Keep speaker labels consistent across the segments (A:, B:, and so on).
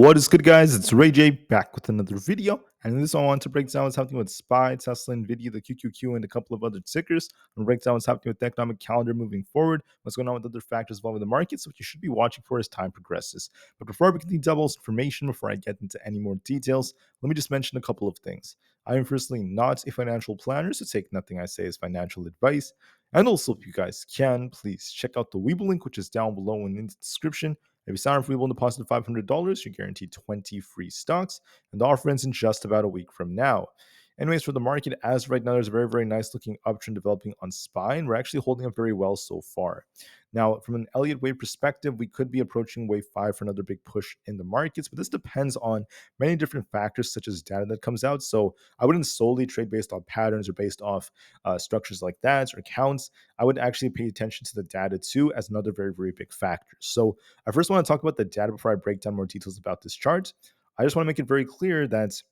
A: What is good, guys? It's Rey-Jay back with another video. And in this one, I want to break down what's happening with SPY, Tesla, Nvda, the QQQ, and a couple of other tickers. And break down what's happening with the economic calendar moving forward, what's going on with other factors involving the markets, what you should be watching for as time progresses. But before we continue doubles information, before I get into any more details, let me just mention a couple of things. I am firstly not a financial planner, so take nothing I say as financial advice. And also, if you guys can, please check out the Weeble link, which is down below in the description. If you sign up for Weeble and deposit $500, you're guaranteed 20 free stocks, and the offer ends in just about a week from now. Anyways, for the market, as right now, there's a very, very nice looking uptrend developing on SPY, and we're actually holding up very well so far. Now, from an Elliott wave perspective, we could be approaching wave 5 for another big push in the markets, but this depends on many different factors, such as data that comes out. So I wouldn't solely trade based on patterns or based off structures like that or counts. I would actually pay attention to the data too as another very, very big factor. So I first want to talk about the data before I break down more details about this chart. I just want to make it very clear that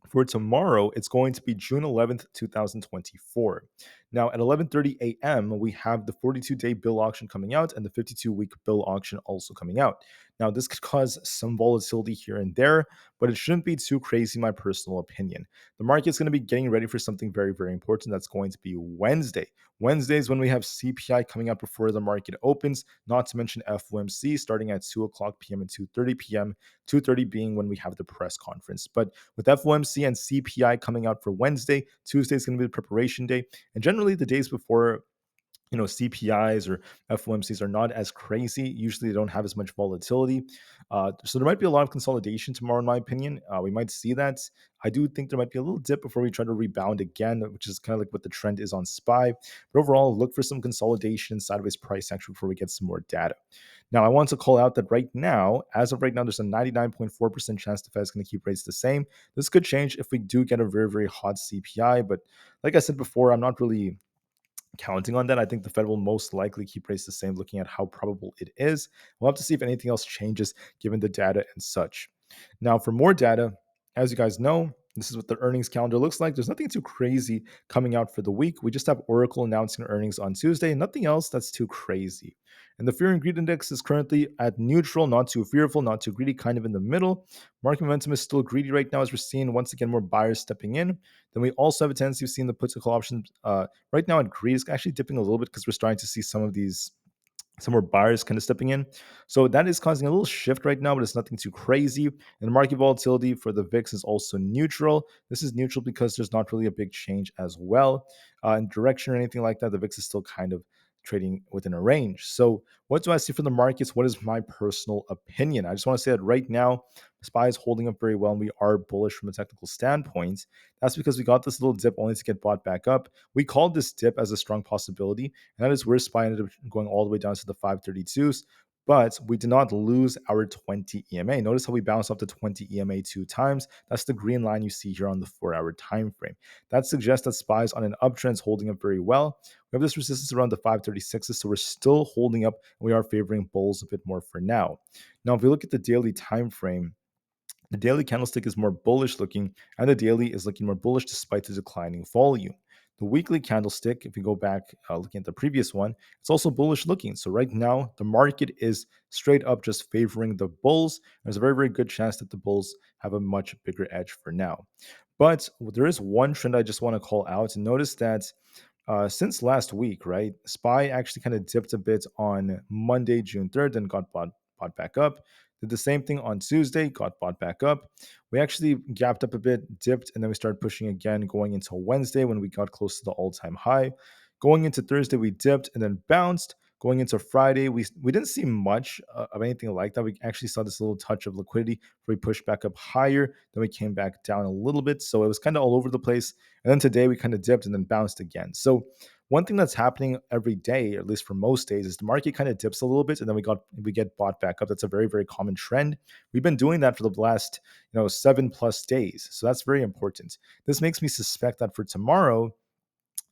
A: for tomorrow, it's going to be June 11th, 2024. Now, at 11:30 a.m., we have the 42-day bill auction coming out and the 52-week bill auction also coming out. Now, this could cause some volatility here and there, but it shouldn't be too crazy, in my personal opinion. The market's going to be getting ready for something very, very important. That's going to be Wednesday. Wednesday is when we have CPI coming out before the market opens, not to mention FOMC starting at 2 o'clock p.m. and 2:30 p.m., 2:30 being when we have the press conference. But with FOMC and CPI coming out for Wednesday, Tuesday is going to be the preparation day. And generally the days before CPIs or FOMCs are not as crazy. Usually they don't have as much volatility. So there might be a lot of consolidation tomorrow, in my opinion. We might see that. I do think there might be a little dip before we try to rebound again, which is kind of like what the trend is on SPY. But overall, look for some consolidation, sideways price action before we get some more data. Now, I want to call out that right now, as of right now, there's a 99.4% chance the Fed is going to keep rates the same. This could change if we do get a very, very hot CPI. But like I said before, I'm not really counting on that. I think the Fed will most likely keep rates the same, looking at how probable it is. We'll have to see if anything else changes given the data and such. Now, for more data, as you guys know, this is what the earnings calendar looks like. There's nothing too crazy coming out for the week. We just have Oracle announcing earnings on Tuesday. Nothing else that's too crazy. And the fear and greed index is currently at neutral, not too fearful, not too greedy, kind of in the middle. Market momentum is still greedy right now as we're seeing once again more buyers stepping in. Then we also have a tendency of seeing the puts and call options right now at greed is actually dipping a little bit because we're starting to see some more buyers kind of stepping in. So that is causing a little shift right now, but it's nothing too crazy. And the market volatility for the VIX is also neutral. This is neutral because there's not really a big change as well in direction or anything like that. The VIX is still kind of trading within a range. So what do I see for the markets? What is my personal opinion? I just want to say that right now, SPY is holding up very well and we are bullish from a technical standpoint. That's because we got this little dip only to get bought back up. We called this dip as a strong possibility, and that is where SPY ended up going all the way down to the 532s. But we did not lose our 20 EMA. Notice how we bounced off the 20 EMA 2 times. That's the green line you see here on the 4-hour time frame. That suggests that SPY is on an uptrend, holding up very well. We have this resistance around the 536s, so we're still holding up, and we are favoring bulls a bit more for now. Now, if we look at the daily time frame, the daily candlestick is more bullish looking, and the daily is looking more bullish despite the declining volume. The weekly candlestick, if we go back looking at the previous one, it's also bullish looking. So right now, the market is straight up just favoring the bulls. There's a very, very good chance that the bulls have a much bigger edge for now. But there is one trend I just want to call out. And notice that since last week, right, SPY actually kind of dipped a bit on Monday, June 3rd, and got bought back up. Did the same thing on Tuesday, got bought back up. We actually gapped up a bit, dipped, and then we started pushing again going into Wednesday when we got close to the all-time high. Going into Thursday, we dipped and then bounced. Going into Friday, we didn't see much of anything like that. We actually saw this little touch of liquidity where we pushed back up higher. Then we came back down a little bit. So it was kind of all over the place. And then today we kind of dipped and then bounced again. So one thing that's happening every day, or at least for most days, is the market kind of dips a little bit and then we get bought back up. That's a very, very common trend. We've been doing that for the last 7+ days. So that's very important. This makes me suspect that for tomorrow,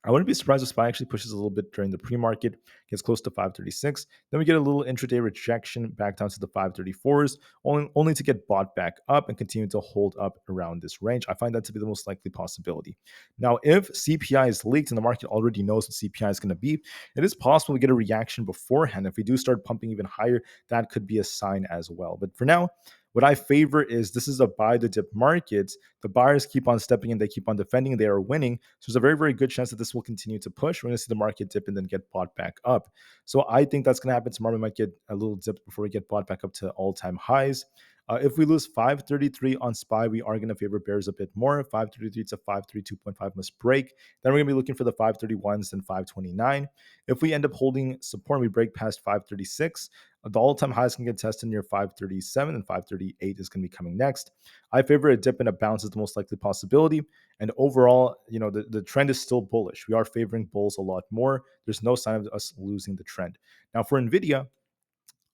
A: I wouldn't be surprised if SPY actually pushes a little bit during the pre-market, gets close to 536. Then we get a little intraday rejection back down to the 534s, only to get bought back up and continue to hold up around this range. I find that to be the most likely possibility. Now, if CPI is leaked and the market already knows what CPI is going to be, it is possible we get a reaction beforehand. If we do start pumping even higher, that could be a sign as well. But for now, What I favor is this is a buy the dip market. The buyers keep on stepping in, they keep on defending, they are winning. So there's a very, very good chance that this will continue to push. We're going to see the market dip and then get bought back up. So I think that's going to happen tomorrow. We might get a little dip before we get bought back up to all-time highs. If we lose 533 on SPY, we are going to favor bears a bit more. 533 to 532.5 must break. Then we're going to be looking for the 531s and 529. If we end up holding support and we break past 536, the all-time highs can get tested near 537 and 538 is going to be coming next. I favor a dip and a bounce is the most likely possibility. And overall, the trend is still bullish. We are favoring bulls a lot more. There's no sign of us losing the trend. Now for Nvda,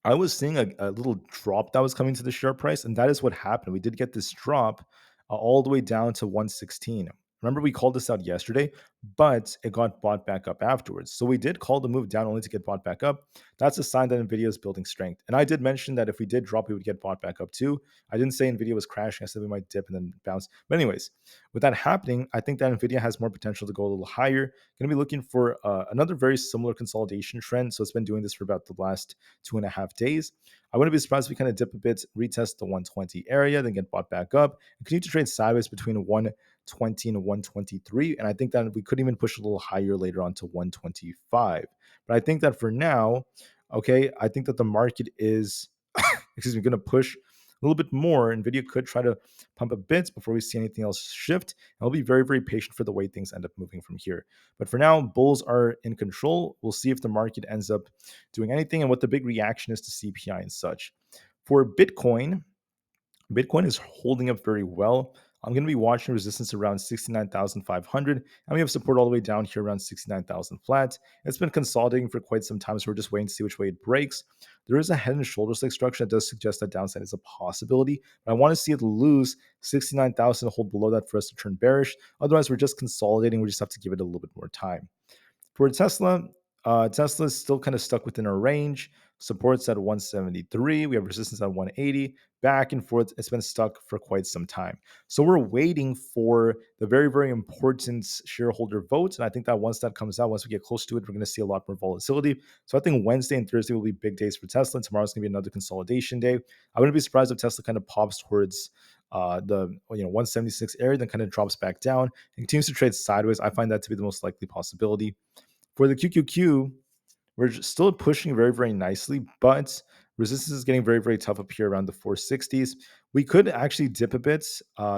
A: I was seeing a little drop that was coming to the share price, and that is what happened. We did get this drop all the way down to 116. Remember, we called this out yesterday, but it got bought back up afterwards. So we did call the move down only to get bought back up. That's a sign that Nvidia is building strength. And I did mention that if we did drop, we would get bought back up too. I didn't say Nvidia was crashing. I said we might dip and then bounce. But anyways, with that happening, I think that Nvidia has more potential to go a little higher. Going to be looking for another very similar consolidation trend. So it's been doing this for about the last 2.5 days. I wouldn't be surprised if we kind of dip a bit, retest the 120 area, then get bought back up, and continue to trade sideways between 120 and 123. And I think that we could even push a little higher later on to 125. But I think that for now, okay, I think that the market is, going to push a little bit more. Nvidia could try to pump a bit before we see anything else shift. And I'll be very, very patient for the way things end up moving from here. But for now, bulls are in control. We'll see if the market ends up doing anything and what the big reaction is to CPI and such. For Bitcoin is holding up very well. I'm going to be watching resistance around 69,500, and we have support all the way down here around 69,000 flat. It's been consolidating for quite some time, so we're just waiting to see which way it breaks. There is a head and shoulders like structure that does suggest that downside is a possibility, but I want to see it lose 69,000 to hold below that for us to turn bearish. Otherwise, we're just consolidating. We just have to give it a little bit more time. For Tesla, Tesla is still kind of stuck within our range. Support's at 173. We have resistance at 180. Back and forth. It's been stuck for quite some time. So we're waiting for the very, very important shareholder vote. And I think that once that comes out, once we get close to it, we're going to see a lot more volatility. So I think Wednesday and Thursday will be big days for Tesla. And tomorrow's going to be another consolidation day. I wouldn't be surprised if Tesla kind of pops towards the 176 area, then kind of drops back down and continues to trade sideways. I find that to be the most likely possibility. For the QQQ, we're still pushing very, very nicely, but resistance is getting very, very tough up here around the 460s. We could actually dip a bit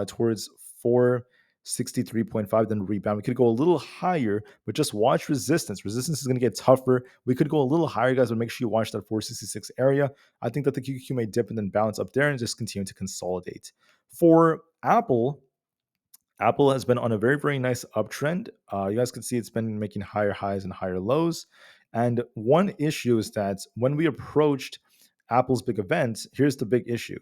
A: towards 463.5, then rebound. We could go a little higher, but just watch resistance. Resistance is going to get tougher. We could go a little higher, guys, but make sure you watch that 466 area. I think that the QQQ may dip and then bounce up there and just continue to consolidate. For Aapl has been on a very, very nice uptrend. You guys can see it's been making higher highs and higher lows. And one issue is that when we approached Apple's big event, here's the big issue.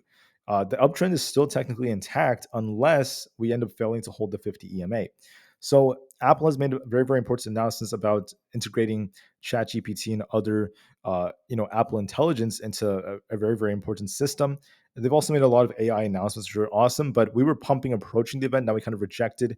A: The uptrend is still technically intact unless we end up failing to hold the 50 EMA. So Aapl has made a very, very important announcements about integrating ChatGPT and other, Aapl Intelligence into a very, very important system. They've also made a lot of AI announcements, which are awesome, but we were pumping approaching the event. Now we kind of rejected.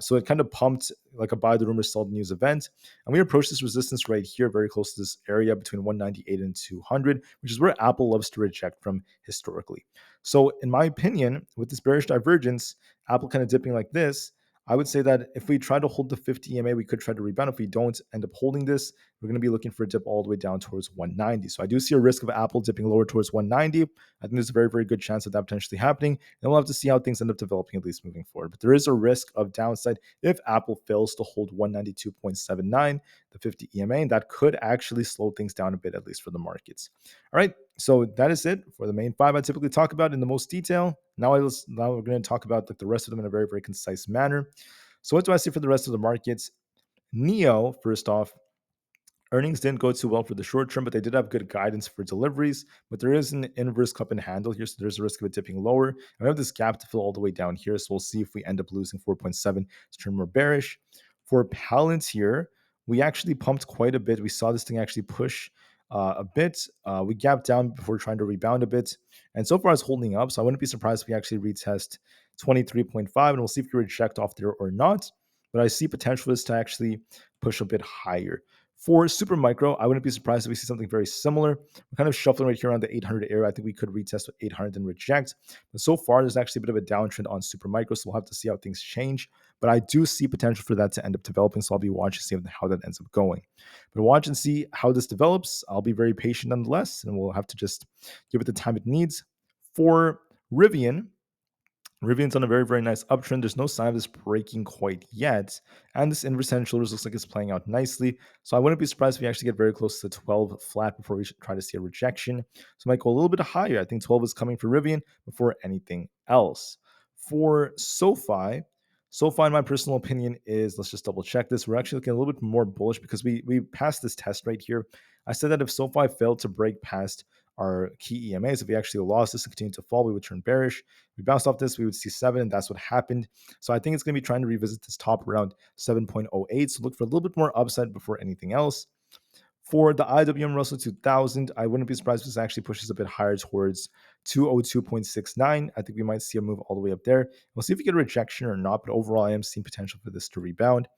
A: So it kind of pumped like a buy the rumor, sell the news event. And we approached this resistance right here, very close to this area between 198 and 200, which is where Aapl loves to reject from historically. So in my opinion, with this bearish divergence, Aapl kind of dipping like this, I would say that if we try to hold the 50 EMA, we could try to rebound. If we don't end up holding this, we're going to be looking for a dip all the way down towards 190. So I do see a risk of Aapl dipping lower towards 190. I think there's a very, very good chance of that potentially happening. And we'll have to see how things end up developing, at least moving forward. But there is a risk of downside if Aapl fails to hold 192.79, the 50 EMA, and that could actually slow things down a bit, at least for the markets. All right, so that is it for the main five I typically talk about in the most detail. Now we're going to talk about the rest of them in a very, very concise manner. So what do I see for the rest of the markets? NEO, first off, earnings didn't go too well for the short term, but they did have good guidance for deliveries. But there is an inverse cup and handle here, so there's a risk of it dipping lower. And we have this gap to fill all the way down here, so we'll see if we end up losing 4.7 to turn more bearish. For Palantir, we actually pumped quite a bit. We saw this thing actually push a bit. We gapped down before trying to rebound a bit. And so far it's holding up, so I wouldn't be surprised if we actually retest 23.5, and we'll see if we reject off there or not. But I see potential for this to actually push a bit higher. For super micro, I wouldn't be surprised if we see something very similar. We're kind of shuffling right here around the 800 area. I think we could retest with 800 and reject. But so far, there's actually a bit of a downtrend on super micro, so we'll have to see how things change. But I do see potential for that to end up developing, so I'll be watching to see how that ends up going. But watch and see how this develops. I'll be very patient nonetheless, and we'll have to just give it the time it needs. For Rivian, Rivian's on a very, very nice uptrend. There's no sign of this breaking quite yet. And this inverse head and shoulders looks like it's playing out nicely. So I wouldn't be surprised if we actually get very close to 12 flat before we should try to see a rejection. So I might go a little bit higher. I think 12 is coming for Rivian before anything else. For SoFi, in my personal opinion, is, let's just double check this. We're actually looking a little bit more bullish because we passed this test right here. I said that if SoFi failed to break past our key EMAs, if we actually lost this and continued to fall, we would turn bearish. If we bounced off this, we would see 7, and that's what happened. So I think it's going to be trying to revisit this top around 7.08. So look for a little bit more upside before anything else. For the IWM Russell 2000, I wouldn't be surprised if this actually pushes a bit higher towards 202.69. I think we might see a move all the way up there. We'll see if we get a rejection or not, but overall, I am seeing potential for this to rebound.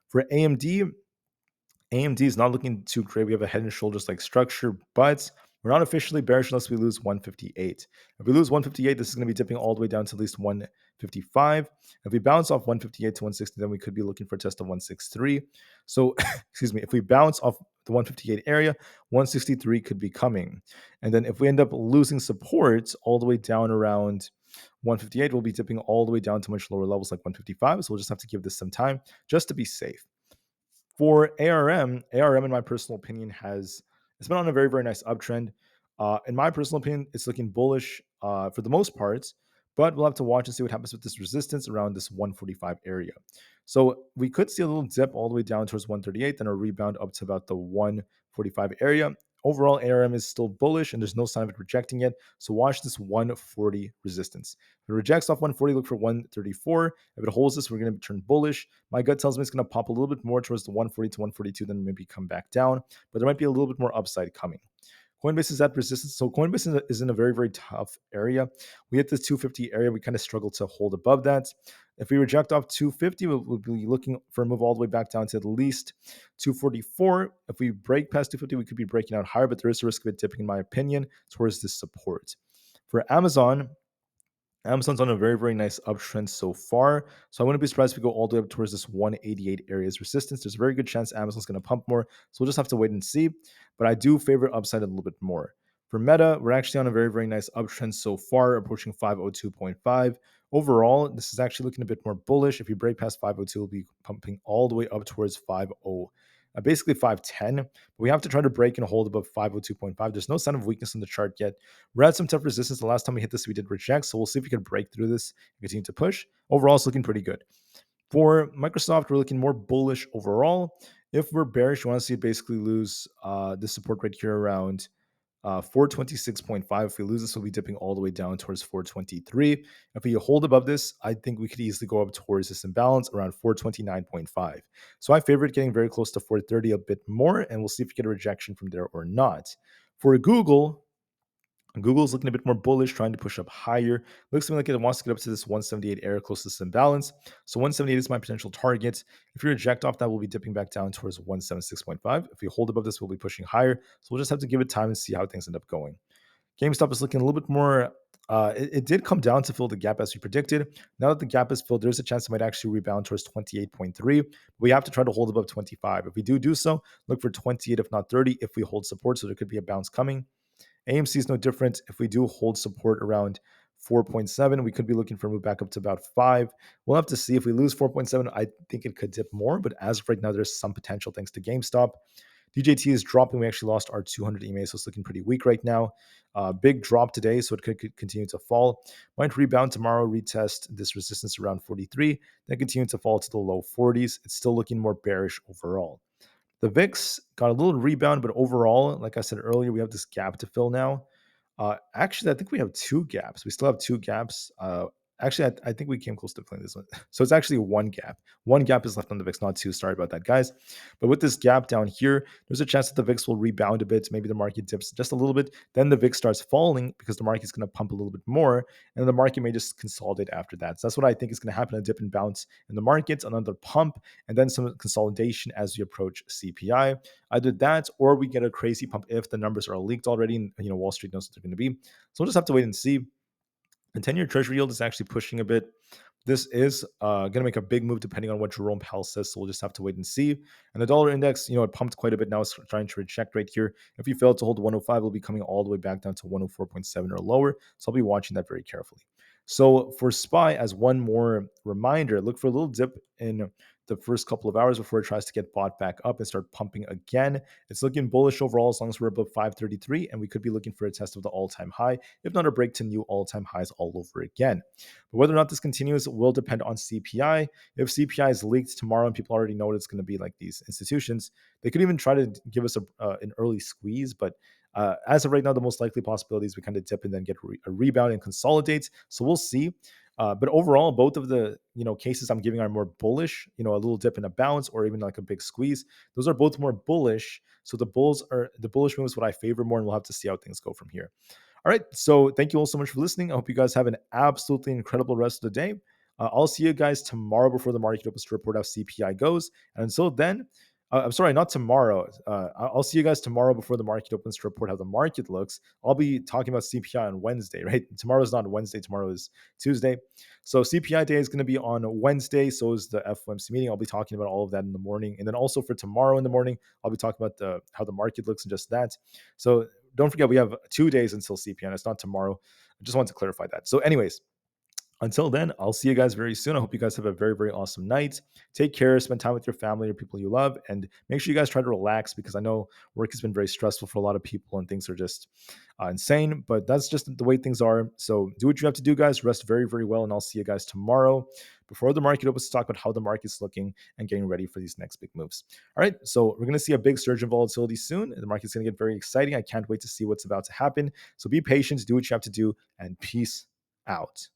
A: For AMD is not looking too great. We have a head and shoulders like structure, but we're not officially bearish unless we lose 158. If we lose 158, this is going to be dipping all the way down to at least 155. If we bounce off 158 to 160, then we could be looking for a test of 163. So, excuse me, if we bounce off the 158 area, 163 could be coming. And then if we end up losing support all the way down around 158, we'll be dipping all the way down to much lower levels like 155. So we'll just have to give this some time just to be safe. For ARM, in my personal opinion, it's been on a very, very nice uptrend. In my personal opinion, it's looking bullish for the most part, but we'll have to watch and see what happens with this resistance around this 145 area. So we could see a little dip all the way down towards 138, then a rebound up to about the 145 area. Overall, ARM is still bullish, and there's no sign of it rejecting yet. So watch this 140 resistance. If it rejects off 140, look for 134. If it holds this, we're going to turn bullish. My gut tells me it's going to pop a little bit more towards the 140 to 142, then maybe come back down. But there might be a little bit more upside coming. Coinbase is at resistance. So Coinbase is in a very, very tough area. We hit this 250 area. We kind of struggle to hold above that. If we reject off 250, we'll be looking for a move all the way back down to at least 244. If we break past 250, we could be breaking out higher, but there is a risk of it dipping, in my opinion, towards this support. For Amazon's on a very, very nice uptrend so far. So I wouldn't be surprised if we go all the way up towards this 188 areas resistance. There's a very good chance Amazon's going to pump more. So we'll just have to wait and see. But I do favor upside a little bit more. For Meta, we're actually on a very, very nice uptrend so far, approaching 502.5. Overall, this is actually looking a bit more bullish. If you break past 502, we'll be pumping all the way up towards 50. Basically 510, but we have to try to break and hold above 502.5. There's no sign of weakness in the chart yet. We're at some tough resistance. The last time we hit this, we did reject, so we'll see if we can break through this and continue to push. Overall, it's looking pretty good. For Microsoft, we're looking more bullish overall. If we're bearish, you want to see it basically lose this support right here around 426.5. If we lose this, we'll be dipping all the way down towards 423. If we hold above this, I think we could easily go up towards this imbalance around 429.5. So I favor it getting very close to 430 a bit more, and we'll see if we get a rejection from there or not. For Google's looking a bit more bullish, trying to push up higher. Looks to me like it wants to get up to this 178 area close to this imbalance. So 178 is my potential target. If we reject off that, we'll be dipping back down towards 176.5. If we hold above this, we'll be pushing higher. So we'll just have to give it time and see how things end up going. GameStop is looking a little bit more. It did come down to fill the gap as we predicted. Now that the gap is filled, there's a chance it might actually rebound towards 28.3. We have to try to hold above 25. If we do so, look for 28, if not 30, if we hold support. So there could be a bounce coming. AMC is no different. If we do hold support around 4.7, we could be looking for a move back up to about 5. We'll have to see. If we lose 4.7, I think it could dip more, but as of right now, there's some potential thanks to GameStop. DJT is dropping. We actually lost our 200 EMA, so it's looking pretty weak right now. Big drop today, so it could continue to fall. Might rebound tomorrow, retest this resistance around 43, then continue to fall to the low 40s. It's still looking more bearish overall. The VIX got a little rebound, but overall, like I said earlier, we have this gap to fill now. Actually, I think we have two gaps. We still have two gaps actually, I think we came close to filling this one. So it's actually one gap. One gap is left on the VIX, not two. Sorry about that, guys. But with this gap down here, there's a chance that the VIX will rebound a bit. Maybe the market dips just a little bit. Then the VIX starts falling because the market's going to pump a little bit more, and the market may just consolidate after that. So that's what I think is going to happen: a dip and bounce in the markets, another pump, and then some consolidation as we approach CPI. Either that, or we get a crazy pump if the numbers are leaked already, and Wall Street knows what they're going to be. So we'll just have to wait and see. The 10-year Treasury yield is actually pushing a bit. This is going to make a big move depending on what Jerome Powell says. So we'll just have to wait and see. And the dollar index, it pumped quite a bit now. It's trying to reject right here. If you fail to hold 105, it'll be coming all the way back down to 104.7 or lower. So I'll be watching that very carefully. So for SPY, as one more reminder, look for a little dip in the first couple of hours before it tries to get bought back up and start pumping again. It's looking bullish overall as long as we're above 533, and we could be looking for a test of the all-time high, if not a break to new all-time highs all over again. But whether or not this continues will depend on CPI. If CPI is leaked tomorrow and people already know what it's going to be, like these institutions, they could even try to give us an early squeeze, but as of right now, the most likely possibility is we kind of dip and then get a rebound and consolidate. So we'll see. But overall, both of the cases I'm giving are more bullish. A little dip and a bounce, or even like a big squeeze. Those are both more bullish. So the bullish move is what I favor more, and we'll have to see how things go from here. All right. So thank you all so much for listening. I hope you guys have an absolutely incredible rest of the day. I'll see you guys tomorrow before the market opens to report how CPI goes. And until then, I'm sorry, not tomorrow. I'll see you guys tomorrow before the market opens to report how the market looks. I'll be talking about CPI on Wednesday, right? Tomorrow is not Wednesday. Tomorrow is Tuesday. So CPI day is going to be on Wednesday. So is the FOMC meeting. I'll be talking about all of that in the morning. And then also for tomorrow in the morning, I'll be talking about how the market looks and just that. So don't forget, we have 2 days until CPI. It's not tomorrow. I just want to clarify that. So anyways, until then, I'll see you guys very soon. I hope you guys have a very, very awesome night. Take care, spend time with your family or people you love, and make sure you guys try to relax, because I know work has been very stressful for a lot of people and things are just insane, but that's just the way things are. So do what you have to do, guys. Rest very, very well, and I'll see you guys tomorrow before the market opens to talk about how the market's looking and getting ready for these next big moves. All right, so we're going to see a big surge in volatility soon. The market's going to get very exciting. I can't wait to see what's about to happen. So be patient, do what you have to do, and peace out.